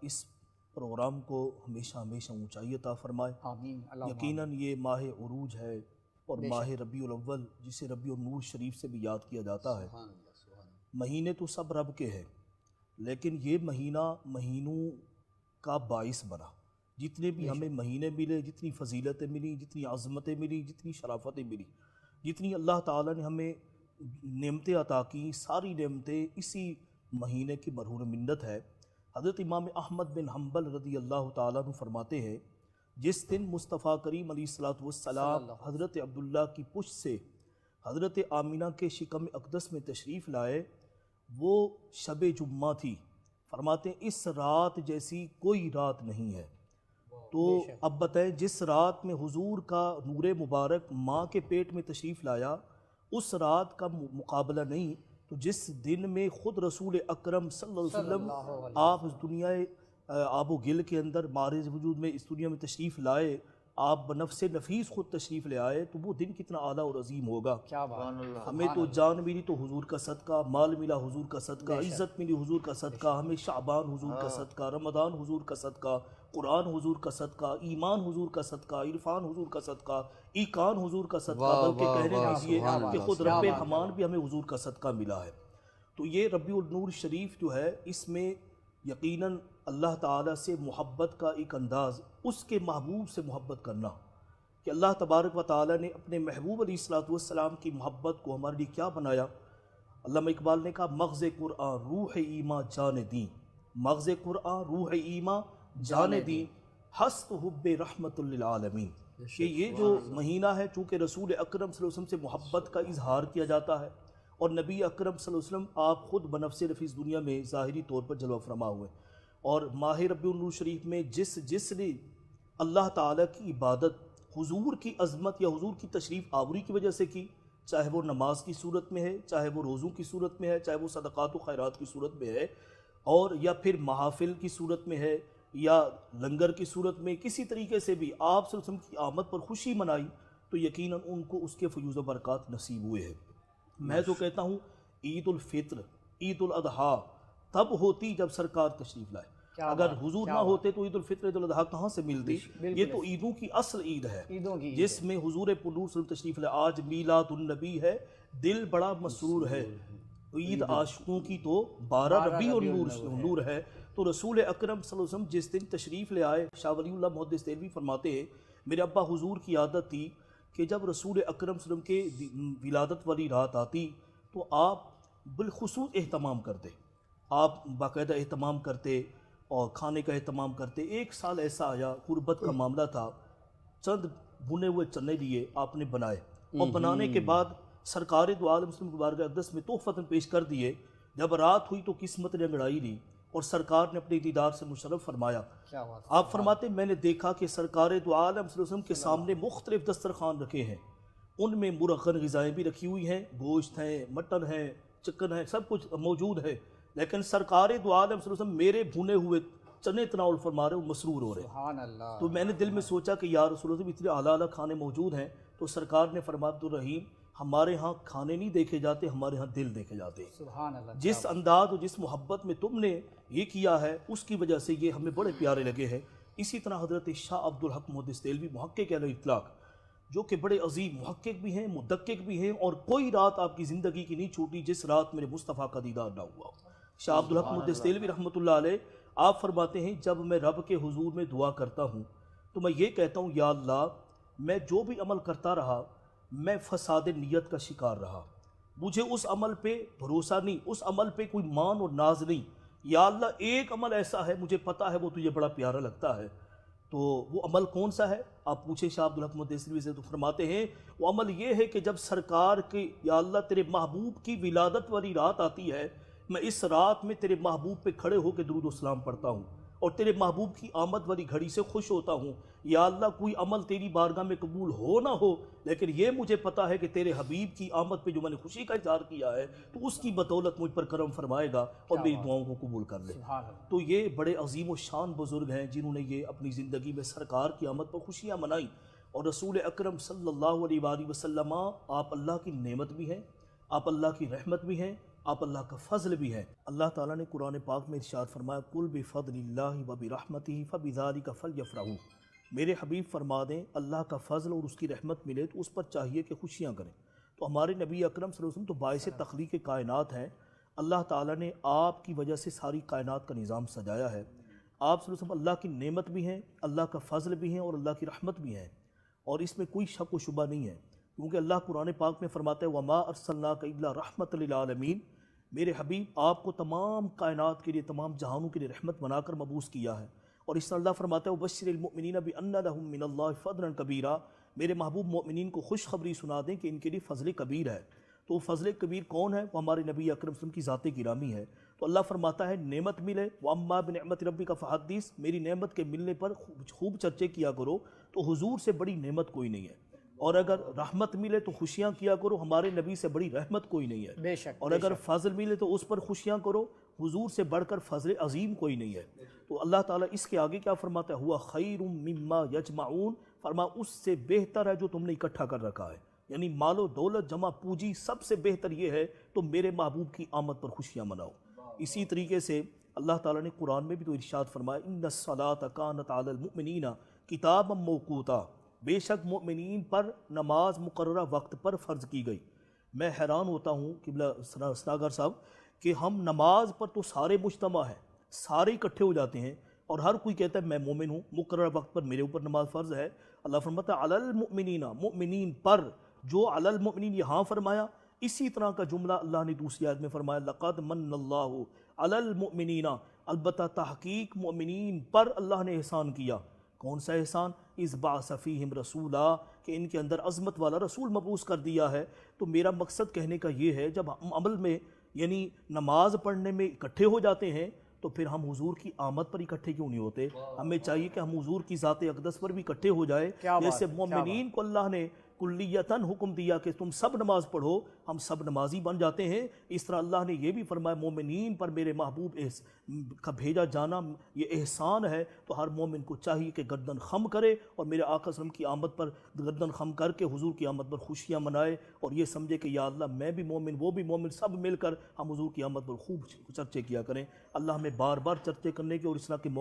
اس programme کو ہمیشہ ہمیشہ اونچائی عطا فرمائے۔ آمین اللہ یقیناً یہ ماہ عروج ہے اور ماہ ربیع الاول جسے ربیع النور شریف سے بھی یاد کیا جاتا ہے۔ مہینے تو سب رب کے ہیں، لیکن یہ مہینہ مہینوں کا باعث بنا۔ جتنے بھی ہمیں مہینے ملے، جتنی فضیلتیں ملی، جتنی عظمتیں ملی، جتنی شرافتیں ملی، جتنی اللہ تعالیٰ نے ہمیں نعمتیں عطا کی، ساری نعمتیں اسی مہینے کی مرہون منت ہے۔ حضرت امام احمد بن حنبل رضی اللہ تعالیٰ عنہ فرماتے ہیں، جس دن مصطفیٰ کریم علیہ السلام حضرت عبداللہ کی پشت سے حضرت آمینہ کے شکم اقدس میں تشریف لائے، وہ شب جمعہ تھی۔ فرماتے ہیں اس رات جیسی کوئی رات نہیں ہے۔ تو اب بتائیں، جس رات میں حضور کا نور مبارک ماں کے پیٹ میں تشریف لایا، اس رات کا مقابلہ نہیں تو جس دن میں خود رسول اکرم صلی اللہ علیہ وسلم آپ اس دنیا آب و گل کے اندر معرض وجود میں اس دنیا میں تشریف لائے، آپ بنفس نفیس خود تشریف لے آئے، تو وہ دن کتنا اعلیٰ اور عظیم ہوگا۔ کیا بات، ہمیں تو جان ملی تو حضور کا صدقہ، مال ملا حضور کا صدقہ، عزت ملی حضور کا صدقہ، ہمیں شعبان حضور کا صدقہ، رمضان حضور کا صدقہ، قرآن حضور کا صدقہ، ایمان حضور کا صدقہ، عرفان حضور کا صدقہ، ایقان حضور کا صدقہ، بلکہ کہنے دیجیے کہ خود رب رحمان بھی ہمیں حضور کا صدقہ ملا ہے۔ تو یہ ربیع النور شریف جو ہے، اس میں یقیناً اللہ تعالیٰ سے محبت کا ایک انداز، اس کے محبوب سے محبت کرنا، کہ اللہ تبارک و تعالیٰ نے اپنے محبوب علیہ السلام کی محبت کو ہمارے لیے کیا بنایا۔ علامہ اقبال نے کہا، مغز قرآن روح ایماں جان دیں، مغز قرآن روح ایماں جان دیں، ہست حب رحمت للعالمین۔ کہ یہ جو مہینہ ہے، چونکہ رسول اکرم صلی اللہ علیہ وسلم سے محبت کا اظہار کیا جاتا ہے، اور نبی اکرم صلی اللہ علیہ وسلم آپ خود بنفس نفیس دنیا میں ظاہری طور پر جلوہ فرما ہوئے، اور ماہ ربیع النور شریف میں جس نے اللہ تعالیٰ کی عبادت حضور کی عظمت یا حضور کی تشریف آوری کی وجہ سے کی، چاہے وہ نماز کی صورت میں ہے، چاہے وہ روزوں کی صورت میں ہے، چاہے وہ صدقات و خیرات کی صورت میں ہے، اور یا پھر محافل کی صورت میں ہے، یا لنگر کی صورت میں، کسی طریقے سے بھی آپ صلی اللہ علیہ وسلم کی آمد پر خوشی منائی، تو یقیناً ان کو اس کے فیوز و برکات نصیب ہوئے ہیں۔ میں تو کہتا ہوں عید الفطر، عید الاضحیٰ تب ہوتی جب سرکار تشریف لائے۔ اگر حضور نہ ہوتے تو عید الفطر عید الاضحیٰ کہاں سے ملتی؟ یہ تو عیدوں کی اصل عید ہے، جس میں حضور پر نور صلی اللہ علیہ وسلم تشریف لائے۔ آج میلاد النبی ہے، دل بڑا مسرور ہے، عید عاشقوں کی تو 12 ربیع النور ہے۔ تو رسول اکرم صلی اللہ علیہ وسلم جس دن تشریف لے آئے، شاہ ولی اللہ محدث دہلوی فرماتے ہیں، میرے ابا حضور کی عادت تھی کہ جب رسول اکرم صلی اللہ علیہ وسلم کے ولادت والی رات آتی تو آپ بالخصوص اہتمام کرتے، آپ باقاعدہ اہتمام کرتے اور کھانے کا اہتمام کرتے۔ ایک سال ایسا آیا، غربت کا معاملہ تھا، چند بھنے ہوئے چنے لیے آپ نے بنائے، اور بنانے کے بعد سرکار دو عالم صلی اللہ علیہ وسلم میں تحفتاً پیش کر دیے۔ جب رات ہوئی تو قسمت نے انگڑائی لی اور سرکار نے اپنے دیدار سے مشرف فرمایا۔ آپ فرماتے میں نے دیکھا کہ سرکار دو عالم صلی اللہ علیہ وسلم کے سامنے مختلف دسترخوان رکھے ہیں، ان میں مرغن غذائیں بھی رکھی ہوئی ہیں، گوشت ہیں، مٹن ہے، چکن ہے، سب کچھ موجود ہے، لیکن سرکار دو عالم صلی اللہ علیہ وسلم میرے بھونے ہوئے چنے تناول فرما رہے ہیں، مسرور ہو رہے ہیں۔ سبحان اللہ۔ تو میں نے دل میں سوچا کہ یا رسول اللہ اتنے اعلیٰ اعلیٰ کھانے موجود ہیں، تو سرکار نے فرمایا، عبدالرحیم ہمارے ہاں کھانے نہیں دیکھے جاتے، ہمارے ہاں دل دیکھے جاتے ہیں۔ سبحان اللہ۔ جس انداز اور جس محبت میں تم نے یہ کیا ہے، اس کی وجہ سے یہ ہمیں بڑے پیارے لگے ہیں۔ اسی طرح حضرت شاہ عبدالحق محدث دہلوی محقق علیہ اطلاق، جو کہ بڑے عظیم محقق بھی ہیں، مدقق بھی ہیں، اور کوئی رات آپ کی زندگی کی نہیں چھوٹی جس رات میرے مصطفیٰ کا دیدار نہ ہوا۔ شاہ عبدالحق محدث دہلوی رحمۃ اللہ علیہ آپ فرماتے ہیں، جب میں رب کے حضور میں دعا کرتا ہوں تو میں یہ کہتا ہوں، یا اللہ میں جو بھی عمل کرتا رہا میں فساد نیت کا شکار رہا، مجھے اس عمل پہ بھروسہ نہیں، اس عمل پہ کوئی مان اور ناز نہیں، یا اللہ ایک عمل ایسا ہے مجھے پتا ہے وہ تجھے بڑا پیارا لگتا ہے، تو وہ عمل کون سا ہے؟ آپ پوچھیں شاہ عبدالحق محدث دہلوی سے، تو فرماتے ہیں وہ عمل یہ ہے کہ جب سرکار کی یا اللہ تیرے محبوب کی ولادت والی رات آتی ہے، میں اس رات میں تیرے محبوب پہ کھڑے ہو کے درود و سلام پڑھتا ہوں اور تیرے محبوب کی آمد والی گھڑی سے خوش ہوتا ہوں۔ یا اللہ کوئی عمل تیری بارگاہ میں قبول ہو نہ ہو، لیکن یہ مجھے پتا ہے کہ تیرے حبیب کی آمد پہ جو میں نے خوشی کا اظہار کیا ہے تو اس کی بدولت مجھ پر کرم فرمائے گا اور میری دعاؤں کو قبول کر لے۔ تو یہ بڑے عظیم و شان بزرگ ہیں جنہوں نے یہ اپنی زندگی میں سرکار کی آمد پر خوشیاں منائیں، اور رسول اکرم صلی اللہ علیہ وآلہ وسلم آپ اللہ کی نعمت بھی ہیں، آپ اللہ کی رحمت بھی ہیں، آپ اللہ کا فضل بھی ہیں۔ اللہ تعالیٰ نے قرآن پاک میں ارشاد فرمایا قل بفضل اللہ وبرحمتہ فبذلک فلیفرحوا، میرے حبیب فرما دیں اللہ کا فضل اور اس کی رحمت ملے تو اس پر چاہیے کہ خوشیاں کریں۔ تو ہمارے نبی اکرم صلی اللہ علیہ وسلم تو باعث تخلیق کائنات ہیں، اللہ تعالیٰ نے آپ کی وجہ سے ساری کائنات کا نظام سجایا ہے۔ آپ صلی اللہ علیہ وسلم اللہ کی نعمت بھی ہیں، اللہ کا فضل بھی ہیں اور اللہ کی رحمت بھی ہیں، اور اس میں کوئی شک و شبہ نہیں ہے، کیونکہ اللہ قرآن پاک میں فرماتا ہے وَمَا أَرْسَلْنَاكَ إِلَّا رَحْمَةً لِلْعَالَمِينَ، میرے حبیب آپ کو تمام کائنات کے لیے، تمام جہانوں کے لیے رحمت بنا کر مبعوث کیا ہے۔ اور اس طرح اللہ فرماتا ہے وَبَشِّرِ الْمُؤْمِنِينَ بِأَنَّ لَهُم مِّنَ اللَّهِ فَضْلًا كَبِيرًا، میرے محبوب مومنین کو خوشخبری سنا دیں کہ ان کے لیے فضل کبیر ہے۔ تو فضل کبیر کون ہے؟ وہ ہمارے نبی اکرم صلی اللہ علیہ وسلم کی ذات گرامی ہے۔ تو اللہ فرماتا ہے نعمت ملے وَأَمَّا بِنِعْمَةِ رَبِّكَ فَحَدِّثْ، میری نعمت کے ملنے پر خوب چرچے کیا کرو، تو حضور سے بڑی نعمت کوئی نہیں ہے۔ اور اگر رحمت ملے تو خوشیاں کیا کرو، ہمارے نبی سے بڑی رحمت کوئی نہیں ہے۔ بے شک، اور اگر فضل ملے تو اس پر خوشیاں کرو، حضور سے بڑھ کر فضل عظیم کوئی نہیں ہے۔ تو اللہ تعالیٰ اس کے آگے کیا فرماتا ہے ہوا خیر مما یجمعون، فرما اس سے بہتر ہے جو تم نے اکٹھا کر رکھا ہے، یعنی مال و دولت جمع پوجی سب سے بہتر یہ ہے تو میرے محبوب کی آمد پر خوشیاں مناؤ۔ اسی طریقے سے اللہ تعالیٰ نے قرآن میں بھی تو ارشاد فرمایا ان الصلاۃ کانت علی المؤمنین کتابا موقوتا، بے شک مومنین پر نماز مقررہ وقت پر فرض کی گئی۔ میں حیران ہوتا ہوں قبلہ سناگر صاحب کہ ہم نماز پر تو سارے مجتمع ہیں، سارے اکٹھے ہو جاتے ہیں اور ہر کوئی کہتا ہے میں مومن ہوں، مقررہ وقت پر میرے اوپر نماز فرض ہے۔ اللہ فرماتا ہے علی المؤمنین، مؤمنین پر، جو علی المؤمنین یہاں فرمایا، اسی طرح کا جملہ اللہ نے دوسری آیت میں فرمایا لقد من اللہ علی المؤمنین، البتہ تحقیق مومنین پر اللہ نے احسان کیا۔ کون سا احسان؟ اذ بعث فیہم رسولا، کہ ان کے اندر عظمت والا رسول مبعوث کر دیا ہے۔ تو میرا مقصد کہنے کا یہ ہے جب ہم عمل میں یعنی نماز پڑھنے میں اکٹھے ہو جاتے ہیں تو پھر ہم حضور کی آمد پر اکٹھے کیوں نہیں ہوتے؟ ہمیں چاہیے کہ ہم حضور کی ذات اقدس پر بھی اکٹھے ہو جائے۔ جیسے مومنین کو اللہ نے کلیتاً حکم دیا کہ تم سب نماز پڑھو، ہم سب نمازی بن جاتے ہیں، اس طرح اللہ نے یہ بھی فرمایا مومنین پر میرے محبوب کا بھیجا جانا یہ احسان ہے۔ تو ہر مومن کو چاہیے کہ گردن خم کرے اور میرے آقا صلی اللہ علیہ وسلم کی آمد پر گردن خم کر کے حضور کی آمد پر خوشیاں منائے، اور یہ سمجھے کہ یا اللہ میں بھی مومن وہ بھی مومن، سب مل کر ہم حضور کی آمد پر خوب چرچے کیا کریں۔ اللہ ہمیں بار بار چرچے کرنے کے اور اس طرح کے موقع